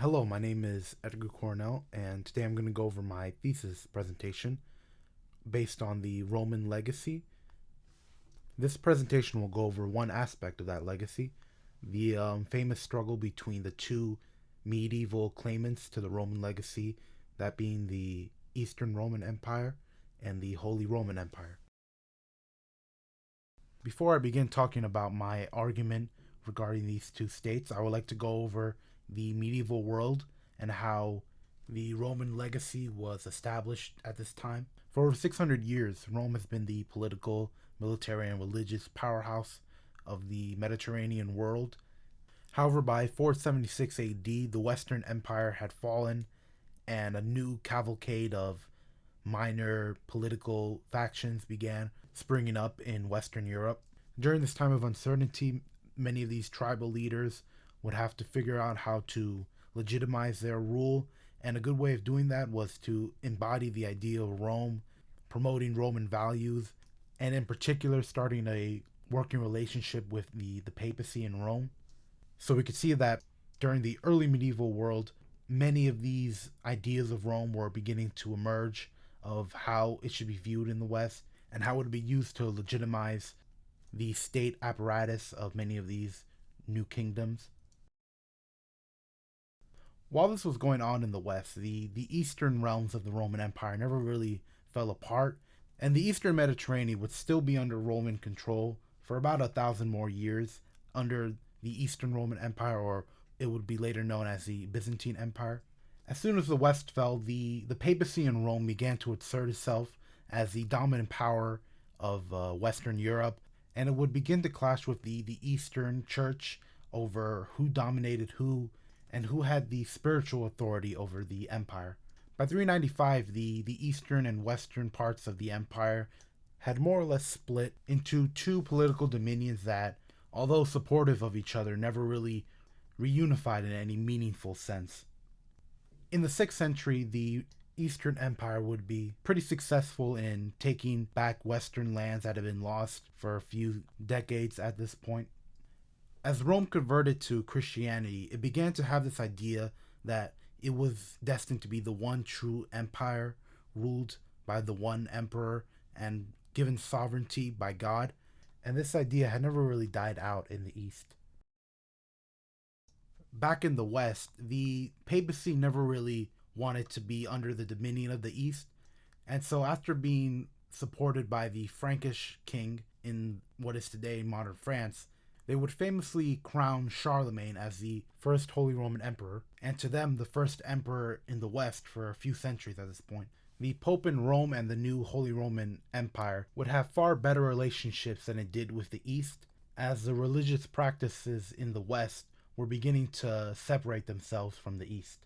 Hello, my name is Edgar Cornell, and today I'm going to go over my thesis presentation based on the Roman legacy. This presentation will go over one aspect of that legacy, the famous struggle between the two medieval claimants to the Roman legacy, that being the Eastern Roman Empire and the Holy Roman Empire. Before I begin talking about my argument regarding these two states, I would like to go over the medieval world and how the Roman legacy was established at this time. For over 600 years, Rome has been the political, military, and religious powerhouse of the Mediterranean world. However, by 476 AD, the Western Empire had fallen, and a new cavalcade of minor political factions began springing up in Western Europe. During this time of uncertainty, many of these tribal leaders would have to figure out how to legitimize their rule, and a good way of doing that was to embody the idea of Rome, promoting Roman values, and in particular starting a working relationship with the papacy in Rome. So we could see that during the early medieval world, many of these ideas of Rome were beginning to emerge, of how it should be viewed in the West and how it would be used to legitimize the state apparatus of many of these new kingdoms. While this was going on in the West, the eastern realms of the Roman Empire never really fell apart, and the eastern Mediterranean would still be under Roman control for about 1,000 more years under the Eastern Roman Empire, or it would be later known as the Byzantine Empire. As soon as the West fell, the papacy in Rome began to assert itself as the dominant power of Western Europe, and it would begin to clash with the Eastern Church over who dominated who and who had the spiritual authority over the empire. By 395, the eastern and western parts of the empire had more or less split into two political dominions that, although supportive of each other, never really reunified in any meaningful sense. In the 6th century, the Eastern Empire would be pretty successful in taking back Western lands that had been lost for a few decades at this point. As Rome converted to Christianity, it began to have this idea that it was destined to be the one true empire ruled by the one emperor and given sovereignty by God, and this idea had never really died out in the East. Back in the West, the papacy never really wanted to be under the dominion of the East, and so after being supported by the Frankish king in what is today modern France, they would famously crown Charlemagne as the first Holy Roman Emperor, and to them the first emperor in the West for a few centuries at this point. The Pope in Rome and the new Holy Roman Empire would have far better relationships than it did with the East, as the religious practices in the West were beginning to separate themselves from the East.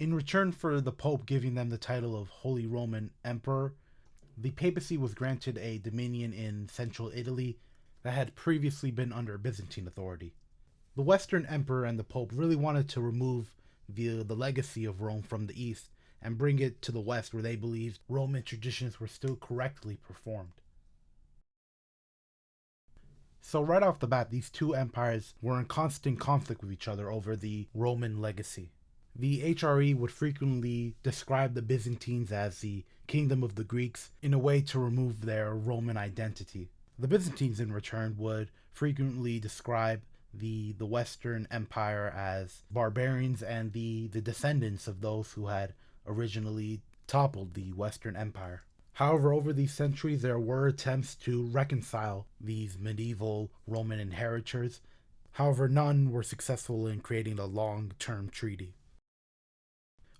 In return for the Pope giving them the title of Holy Roman Emperor, the papacy was granted a dominion in central Italy that had previously been under Byzantine authority. The Western Emperor and the Pope really wanted to remove the legacy of Rome from the East and bring it to the West, where they believed Roman traditions were still correctly performed. So right off the bat, these two empires were in constant conflict with each other over the Roman legacy. The HRE would frequently describe the Byzantines as the kingdom of the Greeks in a way to remove their Roman identity. The Byzantines, in return, would frequently describe the Western Empire as barbarians and the descendants of those who had originally toppled the Western Empire. However, over these centuries, there were attempts to reconcile these medieval Roman inheritors. However, none were successful in creating a long-term treaty.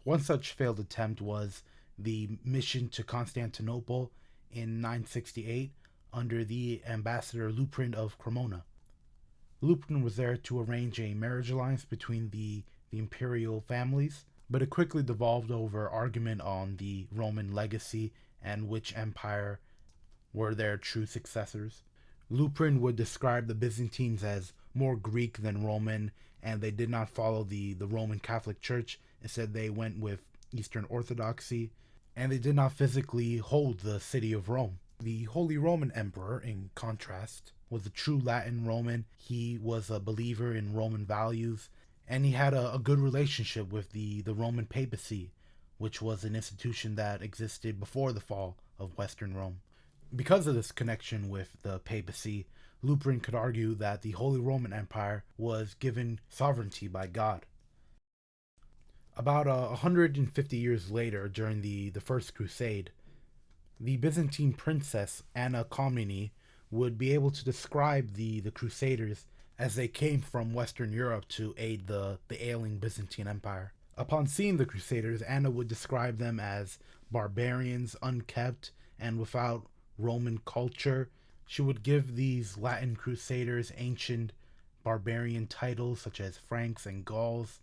One such failed attempt was the mission to Constantinople in 968 under the ambassador Liutprand of Cremona. Liutprand was there to arrange a marriage alliance between the imperial families, but it quickly devolved over argument on the Roman legacy and which empire were their true successors. Liutprand would describe the Byzantines as more Greek than Roman, and they did not follow the Roman Catholic Church. Instead, they went with Eastern Orthodoxy, and they did not physically hold the city of Rome. The Holy Roman Emperor, in contrast, was a true Latin Roman. He was a believer in Roman values, and he had a good relationship with the Roman papacy, which was an institution that existed before the fall of Western Rome. Because of this connection with the papacy, Liutprand could argue that the Holy Roman Empire was given sovereignty by God. About 150 years later, during the First Crusade, the Byzantine princess Anna Komnene would be able to describe the Crusaders as they came from Western Europe to aid the ailing Byzantine Empire. Upon seeing the Crusaders, Anna would describe them as barbarians, unkept, and without Roman culture. She would give these Latin Crusaders ancient barbarian titles such as Franks and Gauls,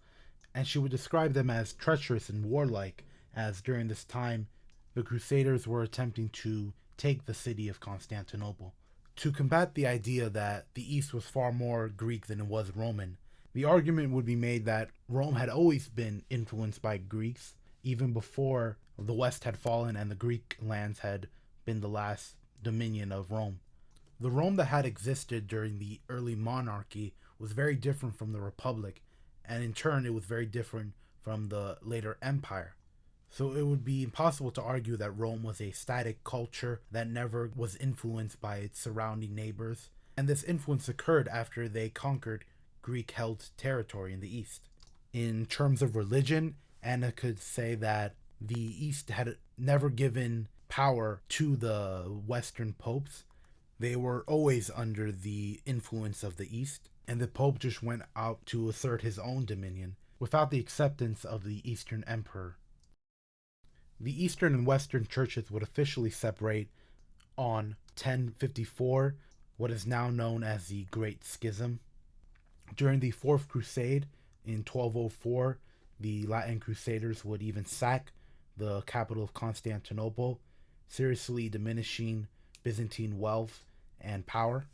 and she would describe them as treacherous and warlike, as during this time the Crusaders were attempting to take the city of Constantinople. To combat the idea that the East was far more Greek than it was Roman, the argument would be made that Rome had always been influenced by Greeks, even before the West had fallen and the Greek lands had been the last dominion of Rome. The Rome that had existed during the early monarchy was very different from the Republic, and in turn it was very different from the later empire. So it would be impossible to argue that Rome was a static culture that never was influenced by its surrounding neighbors, and this influence occurred after they conquered Greek-held territory in the East. In terms of religion, Anna could say that the East had never given power to the Western popes. They were always under the influence of the East, and the Pope just went out to assert his own dominion without the acceptance of the Eastern Emperor. The Eastern and Western churches would officially separate on 1054, what is now known as the Great Schism. During the Fourth Crusade in 1204, the Latin Crusaders would even sack the capital of Constantinople, seriously diminishing Byzantine wealth and power,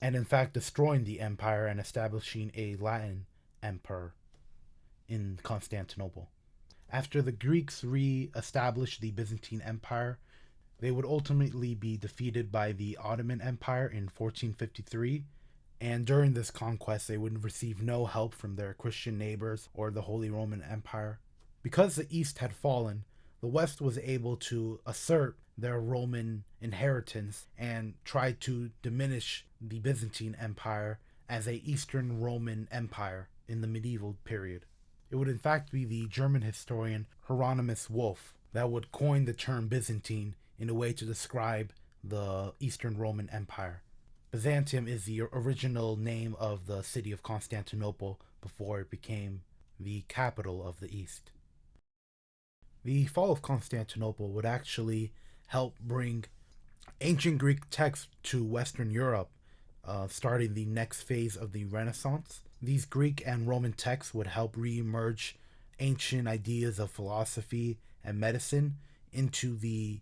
and in fact destroying the empire and establishing a Latin emperor in Constantinople. After the Greeks re-established the Byzantine Empire, they would ultimately be defeated by the Ottoman Empire in 1453, and during this conquest they would receive no help from their Christian neighbors or the Holy Roman Empire. Because the East had fallen, the West was able to assert their Roman inheritance and try to diminish the Byzantine Empire as a Eastern Roman Empire in the medieval period. It would in fact be the German historian Hieronymus Wolff that would coin the term Byzantine in a way to describe the Eastern Roman Empire. Byzantium is the original name of the city of Constantinople before it became the capital of the East. The fall of Constantinople would actually help bring ancient Greek texts to Western Europe, starting the next phase of the Renaissance. These Greek and Roman texts would help re-emerge ancient ideas of philosophy and medicine into the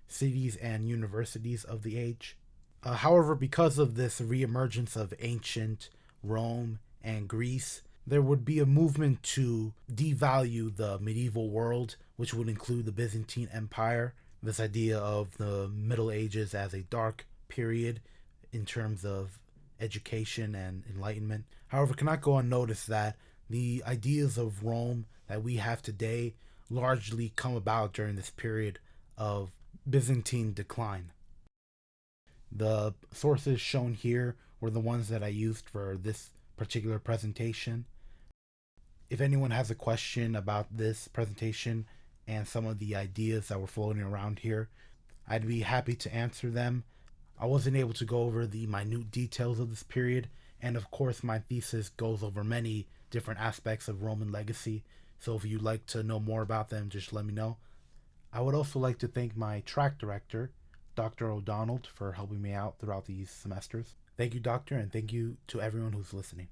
cities and universities of the age. However, because of this re-emergence of ancient Rome and Greece, there would be a movement to devalue the medieval world, which would include the Byzantine Empire, this idea of the Middle Ages as a dark period in terms of education and enlightenment. However, it cannot go unnoticed that the ideas of Rome that we have today largely come about during this period of Byzantine decline. The sources shown here were the ones that I used for this particular presentation. If anyone has a question about this presentation and some of the ideas that were floating around here, I'd be happy to answer them. I wasn't able to go over the minute details of this period, and of course my thesis goes over many different aspects of Roman legacy, so if you'd like to know more about them, just let me know. I would also like to thank my track director, Dr. O'Donnell, for helping me out throughout these semesters. Thank you, Doctor, and thank you to everyone who's listening.